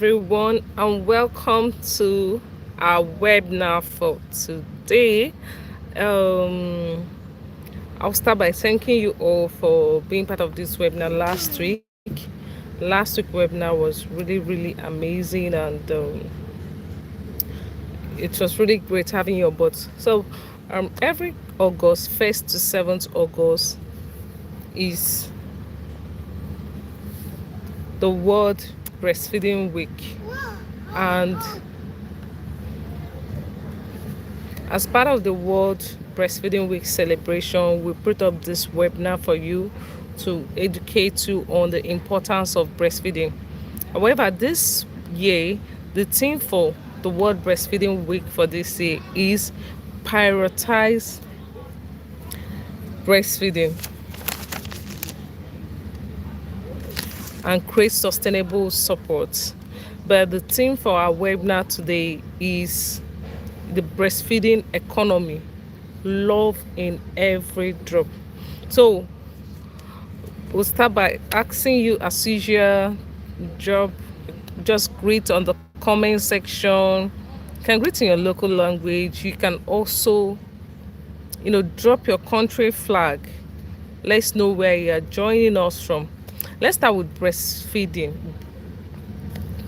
everyone, and welcome to our webinar for today. Um, I'll start by thanking you all for being part of this webinar last week. Last week webinar was really amazing, and it was really great having you on board. So every August 1st to 7th August is the World Breastfeeding Week, and as part of the World Breastfeeding Week celebration, we put up this webinar for you to educate you on the importance of breastfeeding. However, this year, the theme for the World Breastfeeding Week for this year is prioritize breastfeeding and create sustainable support. But the theme for our webinar today is the breastfeeding economy, love in every drop. So we'll start by asking you, as usual, just greet on the comment section. You can greet in your local language. You can also drop your country flag. Let's know where you are joining us from. Let's start with breastfeeding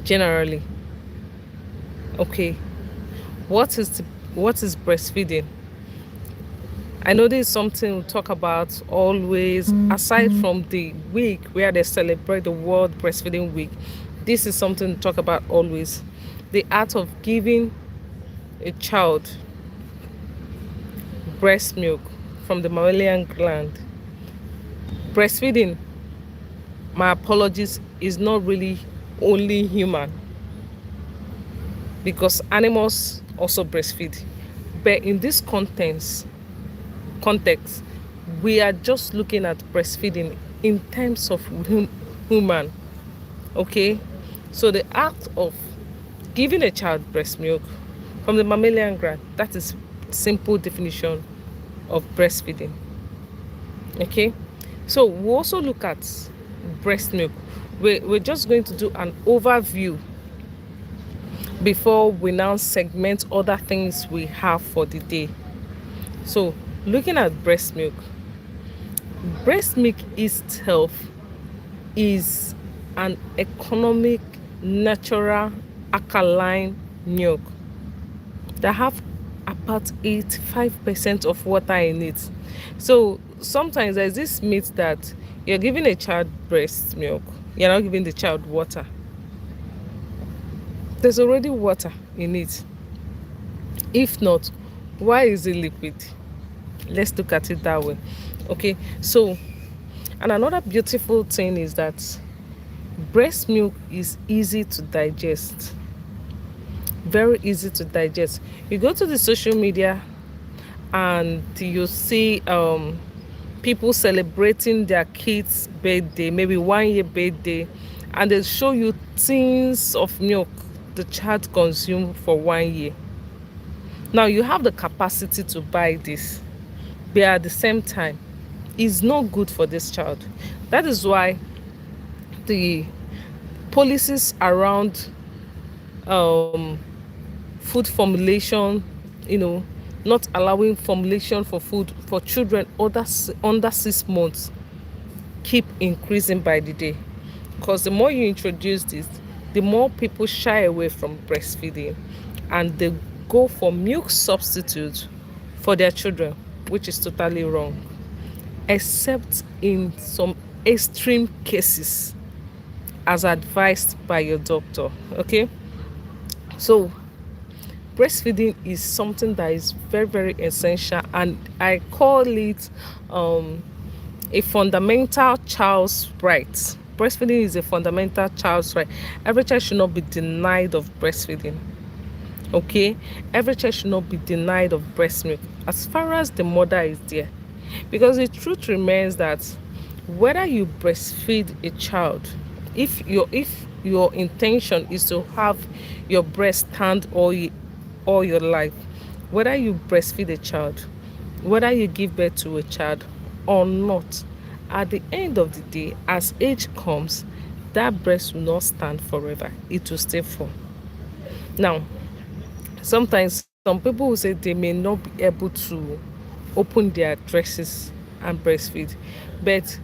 generally. Okay, what is breastfeeding? I know this is something we talk about always. Aside from the week where they celebrate the World Breastfeeding Week, this is something to talk about always. The art of giving a child breast milk from the mammalian gland. Breastfeeding, my apologies, is not really only human, because animals also breastfeed. But in this context, we are just looking at breastfeeding in terms of human. Okay, so the act of giving a child breast milk from the mammalian gland, that is simple definition of breastfeeding. Okay, so we also look at breast milk. We're just going to do an overview before we now segment other things we have for the day. So looking at breast milk itself is an economic, natural, alkaline milk that have about 85% of water in it. So sometimes there's this myth that you're giving a child breast milk, you're not giving the child water. There's already water in it. If not, why is it liquid? Let's look at it that way. Okay, so, and another beautiful thing is that breast milk is easy to digest. Very easy to digest. You go to the social media and you see people celebrating their kids' birthday, maybe 1 year birthday, and they show you tins of milk the child consumed for 1 year. Now you have the capacity to buy this, but at the same time, it's not good for this child. That is why the policies around food formulation, not allowing formulation for food for children under 6 months, keep increasing by the day. Because the more you introduce this, the more people shy away from breastfeeding and they go for milk substitute for their children, which is totally wrong, except in some extreme cases as advised by your doctor. Okay, so breastfeeding is something that is very essential, and I call it a fundamental child's right. Breastfeeding is a fundamental child's right. Every child should not be denied of breastfeeding. Okay, every child should not be denied of breast milk as far as the mother is there, because the truth remains that whether you breastfeed a child, if your intention is to have your breast stand all your life, whether you breastfeed a child, whether you give birth to a child or not, at the end of the day, as age comes, that breast will not stand forever. It will stay full. Now, sometimes some people will say they may not be able to open their dresses and breastfeed, but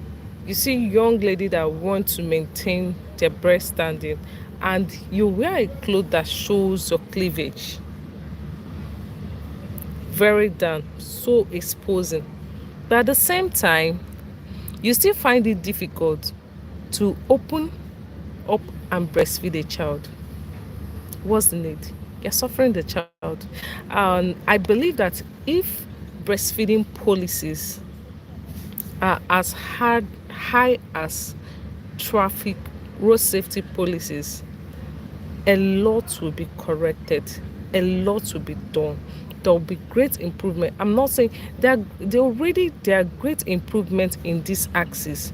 you see young lady that want to maintain their breast standing, and you wear a cloth that shows your cleavage very down, so exposing, but at the same time you still find it difficult to open up and breastfeed a child. What's the need? You're suffering the child. And I believe that if breastfeeding policies are as high as traffic road safety policies, a lot will be corrected, a lot will be done. There will be great improvement. I'm not saying there are great improvement in this axis.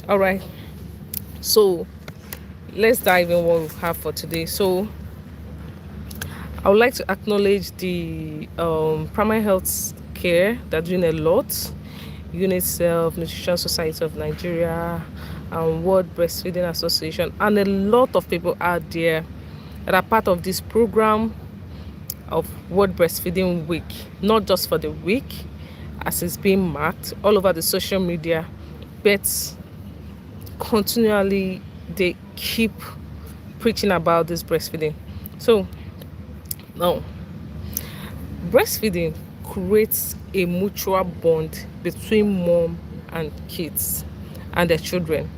All right, so let's dive in what we have for today. So I would like to acknowledge the primary health care. They're doing a lot. UNICEF, Nutrition Society of Nigeria, and World Breastfeeding Association, and a lot of people out there that are part of this program of World Breastfeeding Week. Not just for the week, as it's being marked all over the social media, but continually they keep preaching about this breastfeeding. So now, breastfeeding creates a mutual bond between mom and kids and their children.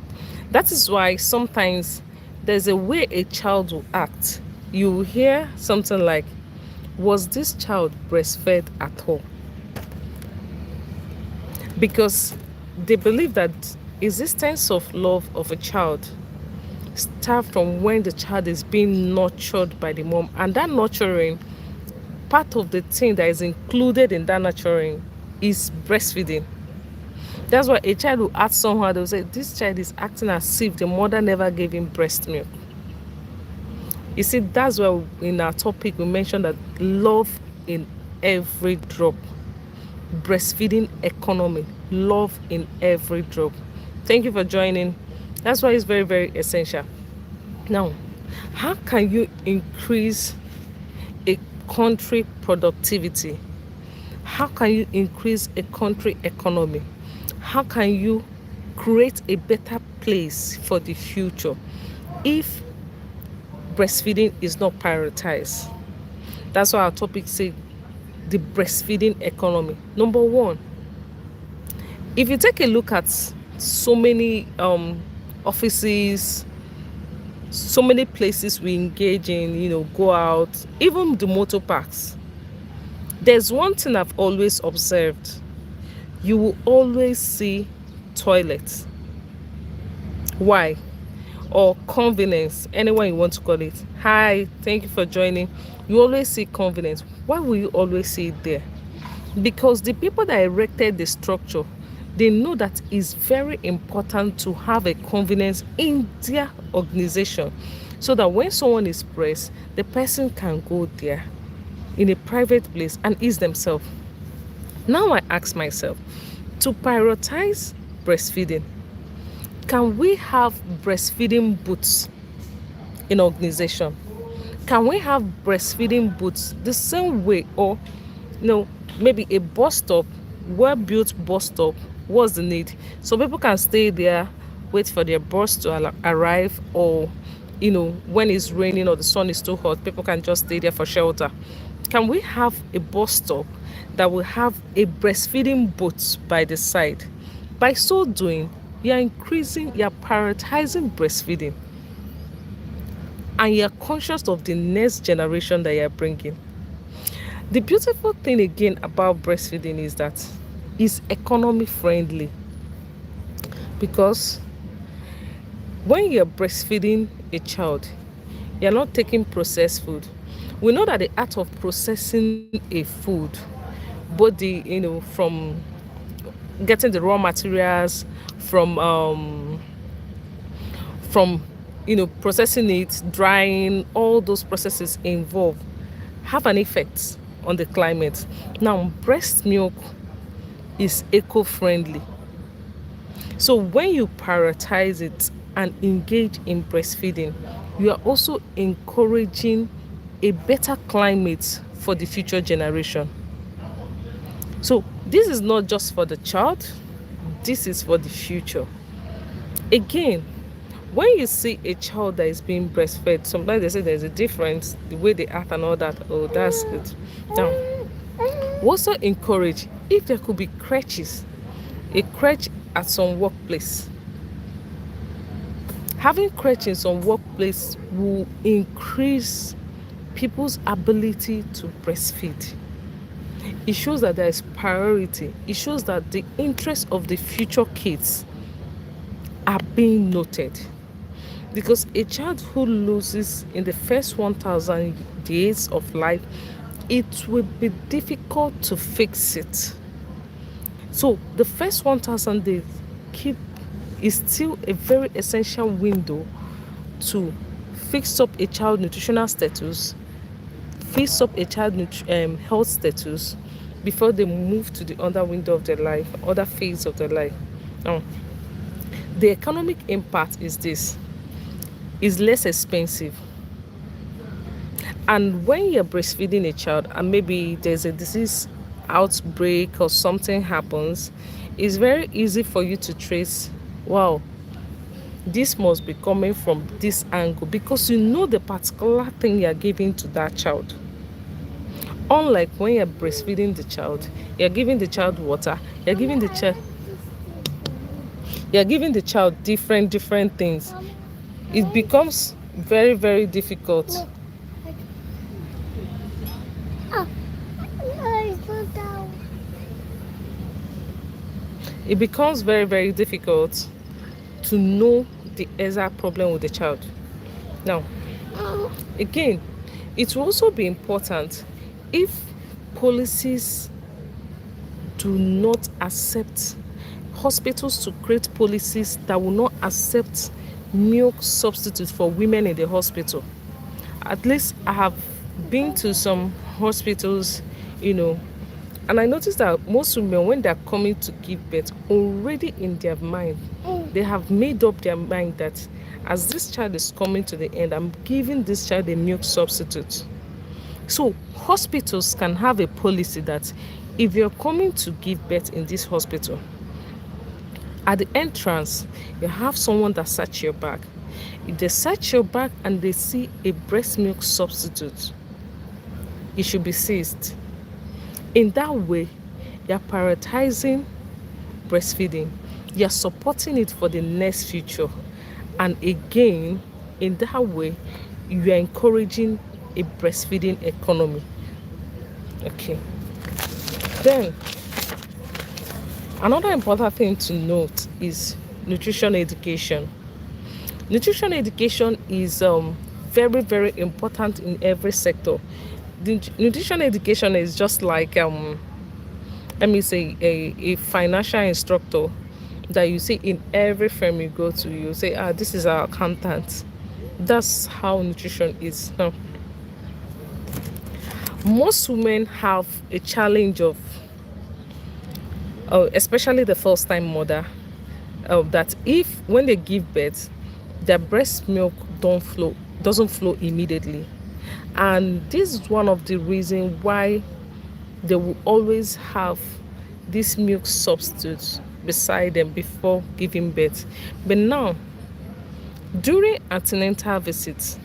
That is why sometimes there's a way a child will act. You will hear something like, was this child breastfed at all? Because they believe that existence of love of a child start from when the child is being nurtured by the mom, and that nurturing, part of the thing that is included in that nurturing is breastfeeding. That's why a child will act somehow, they'll say this child is acting as if the mother never gave him breast milk. You see, that's why in our topic we mentioned that love in every drop. Breastfeeding economy, love in every drop. Thank you for joining. That's why it's very, very essential. Now, how can you increase a country productivity? How can you increase a country economy? How can you create a better place for the future if breastfeeding is not prioritized? That's why our topic says the breastfeeding economy. Number one, if you take a look at so many offices, so many places we engage in, go out, even the motor parks, there's one thing I've always observed. You will always see toilets. Why? Or convenience, anyone you want to call it. Hi, thank you for joining. You always see convenience. Why will you always see it there? Because the people that erected the structure, they know that it's very important to have a convenience in their organization, so that when someone is pressed, the person can go there in a private place and ease themselves. Now I ask myself, to prioritize breastfeeding, can we have breastfeeding booths in organization? Can we have breastfeeding booths the same way, or maybe a bus stop, well-built bus stop? What's the need? So people can stay there, wait for their bus to arrive, or when it's raining or the sun is too hot, people can just stay there for shelter. Can we have a bus stop that will have a breastfeeding booth by the side? By so doing, you're prioritizing breastfeeding, and you're conscious of the next generation that you're bringing. The beautiful thing again about breastfeeding is that it's economy friendly, because when you're breastfeeding a child, you're not taking processed food. We know that the art of processing a food, both from getting the raw materials, from processing it, drying, all those processes involved have an effect on the climate. Now, breast milk is eco-friendly. So when you prioritize it and engage in breastfeeding, you are also encouraging a better climate for the future generation. So this is not just for the child, this is for the future. Again, when you see a child that is being breastfed, sometimes they say there's a difference, the way they act and all that. Oh, that's good. Now, we also encourage if there could be crèches, a crèche at some workplace. Having crèche in some workplace will increase people's ability to breastfeed. It shows that there is priority. It shows that the interests of the future kids are being noted. Because a child who loses in the first 1,000 days of life, it will be difficult to fix it. So the first 1,000 days is still a very essential window to fix up a child nutritional status, fix up a child health status before they move to the other window of their life, other phase of their life. Now, the economic impact is this: is less expensive. And when you're breastfeeding a child and maybe there's a disease outbreak or something happens, it's very easy for you to trace, wow, this must be coming from this angle, because you know the particular thing you're giving to that child. Unlike when you're breastfeeding the child, you're giving the child water, you're giving the child different things. It becomes very, very difficult. It becomes very, very difficult to know the exact problem with the child. Now, again, it will also be important if policies do not accept, hospitals to create policies that will not accept milk substitutes for women in the hospital. At least I have been to some hospitals, and I noticed that most women, when they're coming to give birth, already in their mind, they have made up their mind that as this child is coming to the end, I'm giving this child a milk substitute. So hospitals can have a policy that if you're coming to give birth in this hospital, at the entrance, you have someone that search your bag. If they search your bag and they see a breast milk substitute, it should be seized. In that way, you're prioritizing breastfeeding. You're supporting it for the next future. And again, in that way, you are encouraging a breastfeeding economy. Okay. Then, another important thing to note is nutrition education. Nutrition education is very, very important in every sector. The nutrition education is just like let me say a financial instructor that you see in every firm you go to. You say, this is our accountant. That's how nutrition is. Now, most women have a challenge of especially the first time mother, that if when they give birth, their breast milk doesn't flow immediately. And this is one of the reasons why they will always have this milk substitute beside them before giving birth. But now, during antenatal visits,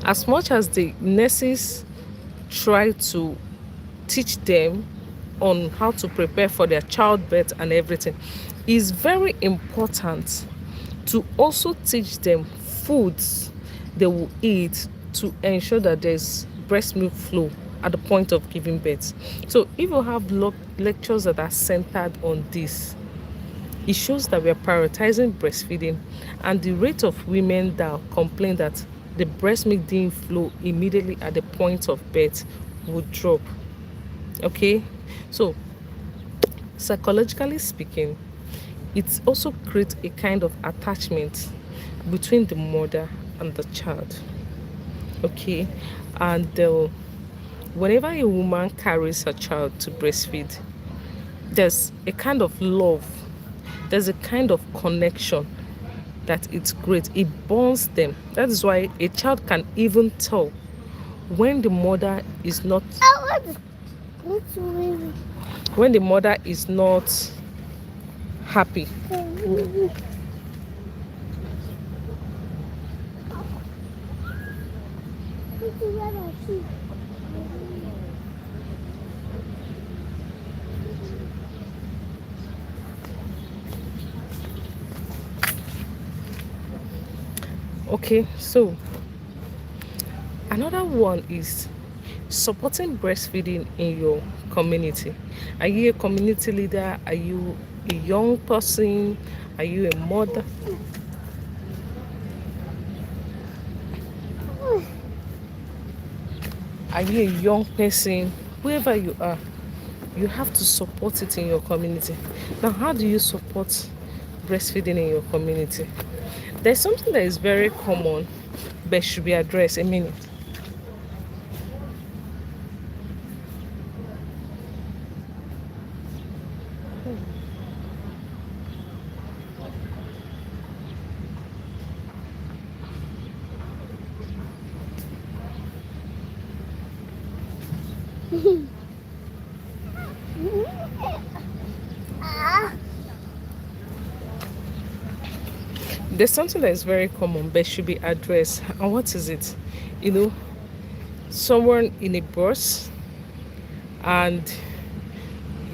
as much as the nurses try to teach them on how to prepare for their childbirth and everything, it's very important to also teach them foods they will eat to ensure that there's breast milk flow at the point of giving birth. So if you have lectures that are centered on this, it shows that we are prioritizing breastfeeding, and the rate of women that complain that the breast milk didn't flow immediately at the point of birth would drop. Okay, so psychologically speaking, it also creates a kind of attachment between the mother and the child. Okay, and whenever a woman carries her child to breastfeed, there's a kind of love, there's a kind of connection that it's great. It bonds them. That is why a child can even tell when the mother is not when the mother is not happy. Okay, so another one is supporting breastfeeding in your community. Are you a community leader? Are you a young person? Are you a mother? Are you a young person? Whoever you are, you have to support it in your community. Now, how do you support breastfeeding in your community? There's something that is very common but should be addressed. A minute. There's something that is very common but should be addressed. And what is it? You know, someone in a bus and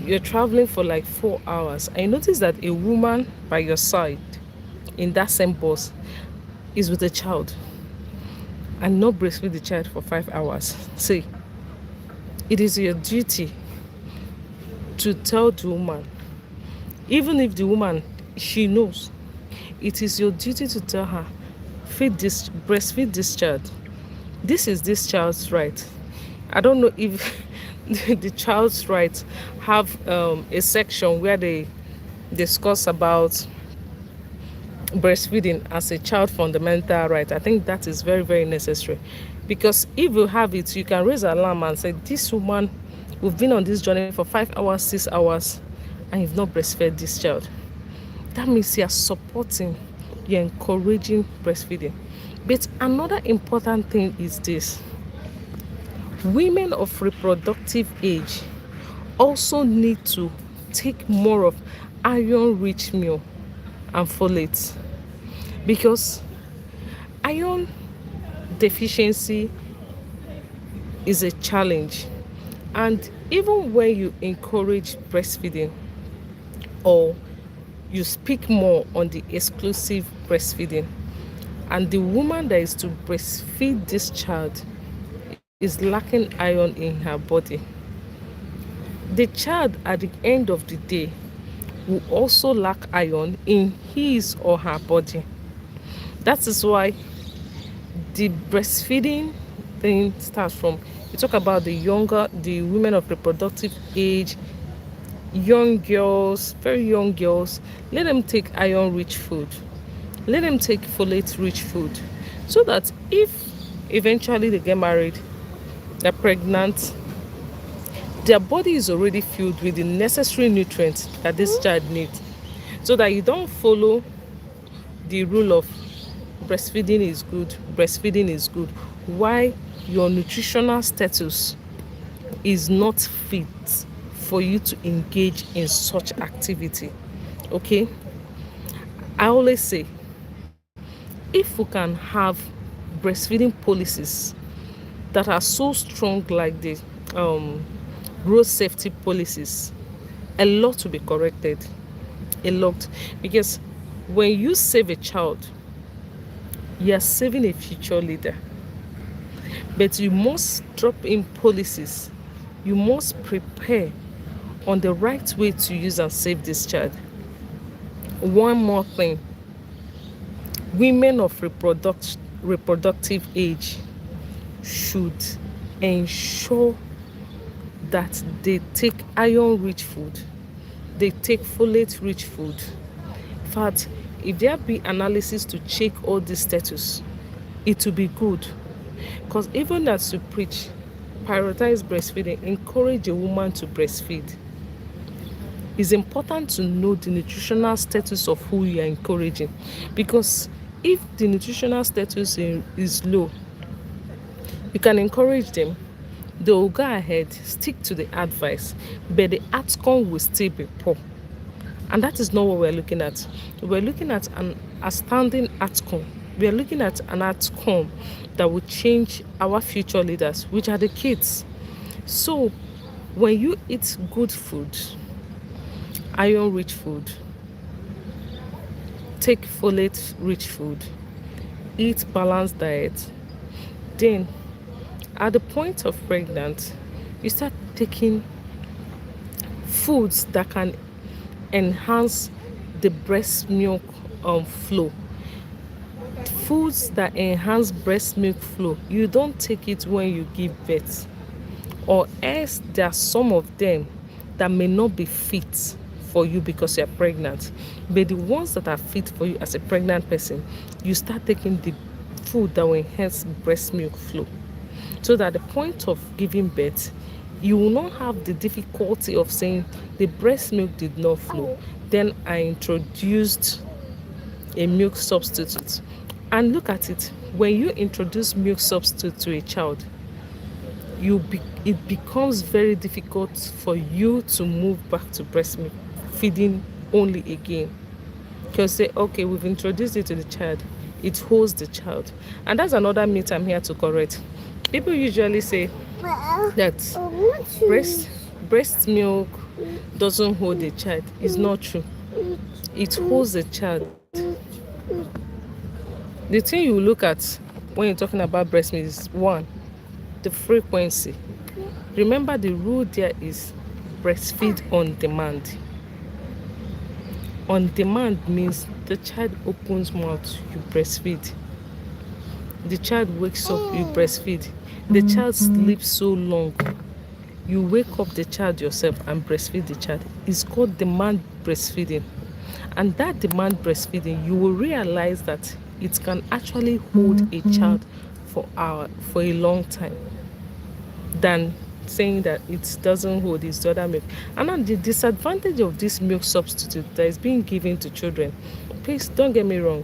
you're traveling for like 4 hours. I notice that a woman by your side in that same bus is with a child and not breastfeed the child for 5 hours. See, it is your duty to tell the woman, even if the woman, she knows, it is your duty to tell her, breastfeed this child. This is this child's right. I don't know if the child's rights have a section where they discuss about breastfeeding as a child fundamental right. I think that is very, very necessary, because if you have it, you can raise alarm and say, this woman, we've been on this journey for 5 hours, 6 hours, and you've not breastfed this child. That means you're supporting, you're encouraging breastfeeding. But another important thing is this: women of reproductive age also need to take more of iron-rich meal and folate, because iron deficiency is a challenge. And even when you encourage breastfeeding or you speak more on the exclusive breastfeeding, and the woman that is to breastfeed this child is lacking iron in her body, the child at the end of the day will also lack iron in his or her body. That is why the breastfeeding thing starts from, you talk about the women of reproductive age, young girls, very young girls. Let them take iron rich food, let them take folate rich food, so that if eventually they get married, they're pregnant, their body is already filled with the necessary nutrients that this child needs, so that you don't follow the rule of breastfeeding is good, why your nutritional status is not fit for you to engage in such activity. Okay, I always say, if we can have breastfeeding policies that are so strong like the road safety policies, a lot will be corrected. A lot. Because when you save a child, you are saving a future leader. But you must drop in policies, you must prepare on the right way to use and save this child. One more thing: women of reproductive age should ensure that they take iron rich food, they take folate rich food. In fact, if there be analysis to check all this status, it will be good. Because even as you preach, prioritize breastfeeding, encourage a woman to breastfeed. it's important to know the nutritional status of who you are encouraging, because if the nutritional status is low, you can encourage them, they will go ahead, stick to the advice, but the outcome will still be poor. And that is not what we're looking at. We're looking at an outstanding outcome. We're looking at an outcome that will change our future leaders, which are the kids. So when you eat good food, iron-rich food, take folate-rich food, eat balanced diet, then at the point of pregnant, you start taking foods that can enhance the breast milk flow. Foods that enhance breast milk flow, you don't take it when you give birth, or else there are some of them that may not be fit for you because you're pregnant. But the ones that are fit for you as a pregnant person, you start taking the food that will enhance breast milk flow, so that at the point of giving birth, you will not have the difficulty of saying the breast milk did not flow, then I introduced a milk substitute. And look at it, when you introduce milk substitute to a child, it becomes very difficult for you to move back to breast milk feeding only again, because say, okay, we've introduced it to the child, it holds the child. And that's another myth I'm here to correct. People usually say that breast milk doesn't hold the child. It's not true. It holds the child. The thing you look at when you're talking about breast milk is, one, the frequency. Remember, the rule there is breastfeed on demand. On demand means the child opens mouth, you breastfeed. The child wakes up, you breastfeed. The child sleeps so long, you wake up the child yourself and breastfeed the child. It's called demand breastfeeding. And that demand breastfeeding, you will realize that it can actually hold a child for a long time than saying that it doesn't hold its other milk. And then the disadvantage of this milk substitute that is being given to children, please don't get me wrong.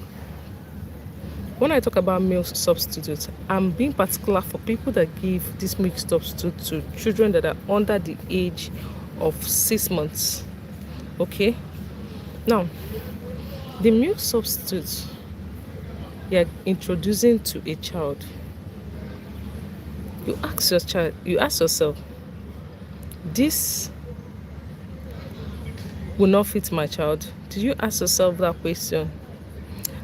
When I talk about milk substitutes, I'm being particular for people that give this milk substitute to children that are under the age of 6 months. Okay? Now, the milk substitute you're introducing to a child, you ask yourself, this will not fit my child. Did you ask yourself that question?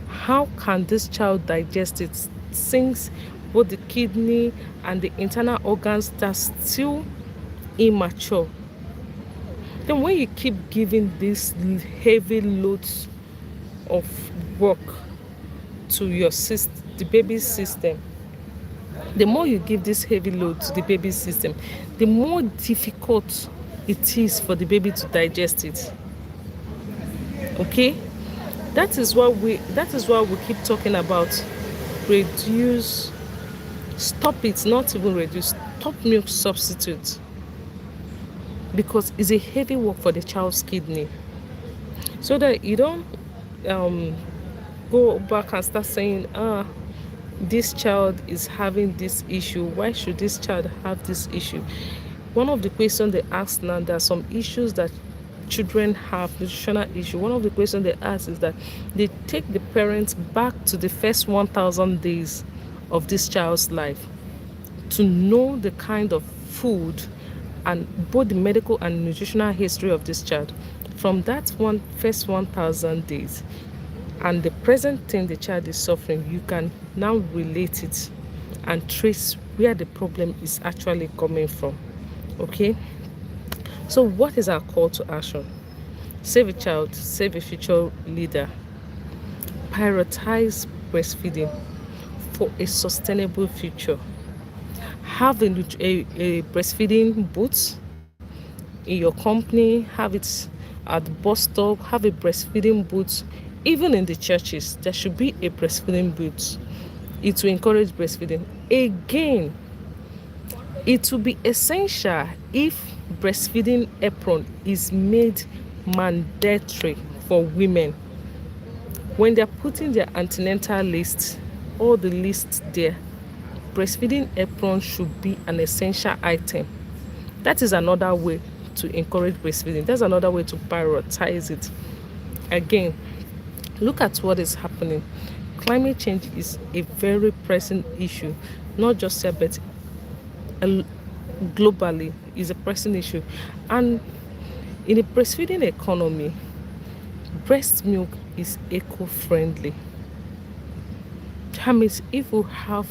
How can this child digest it, since both the kidney and the internal organs are still immature? Then when you keep giving these heavy loads of work to the baby's system, the more you give this heavy load to the baby's system, the more difficult it is for the baby to digest it. Okay? That is why we keep talking about stop milk substitute, because it's a heavy work for the child's kidney. So that you don't go back and start saying, this child is having this issue. Why should this child have this issue? One of the questions they ask now, there are some issues that children have, nutritional issue. One of the questions they ask is that they take the parents back to the first 1,000 days of this child's life to know the kind of food and both the medical and nutritional history of this child. From that first 1,000 days and the present thing the child is suffering, you can now relate it and trace where the problem is actually coming from. Okay? So what is our call to action? Save a child, save a future leader. Prioritize breastfeeding for a sustainable future. Have a breastfeeding booth in your company, have it at the bus stop, have a breastfeeding booth. Even in the churches, there should be a breastfeeding booth. It will encourage breastfeeding. Again, it will be essential if breastfeeding apron is made mandatory for women. When they're putting their antenatal list, all the lists there, breastfeeding apron should be an essential item. That is another way to encourage breastfeeding. That's another way to prioritize it. Again, look at what is happening. Climate change is a very pressing issue, not just here, but globally is a pressing issue. And in the breastfeeding economy, breast milk is eco-friendly. That means if we have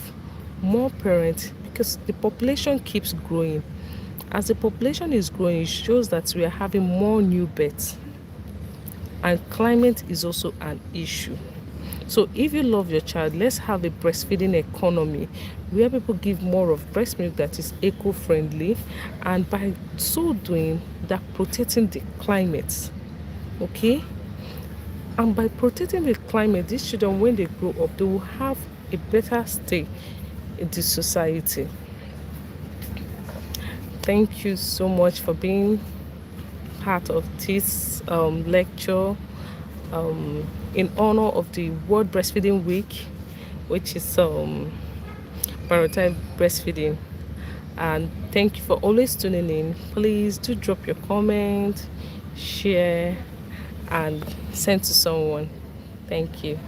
more parents, because the population keeps growing, as the population is growing, it shows that we are having more new births, and climate is also an issue. So if you love your child, let's have a breastfeeding economy where people give more of breast milk that is eco-friendly, and by so doing, they're protecting the climate. Okay? And by protecting the climate, these children, when they grow up, they will have a better stay in the society. Thank you so much for being part of this lecture in honor of the World Breastfeeding Week, which is prioritise breastfeeding. And thank you for always tuning in. Please do drop your comment, share, and send to someone. Thank you.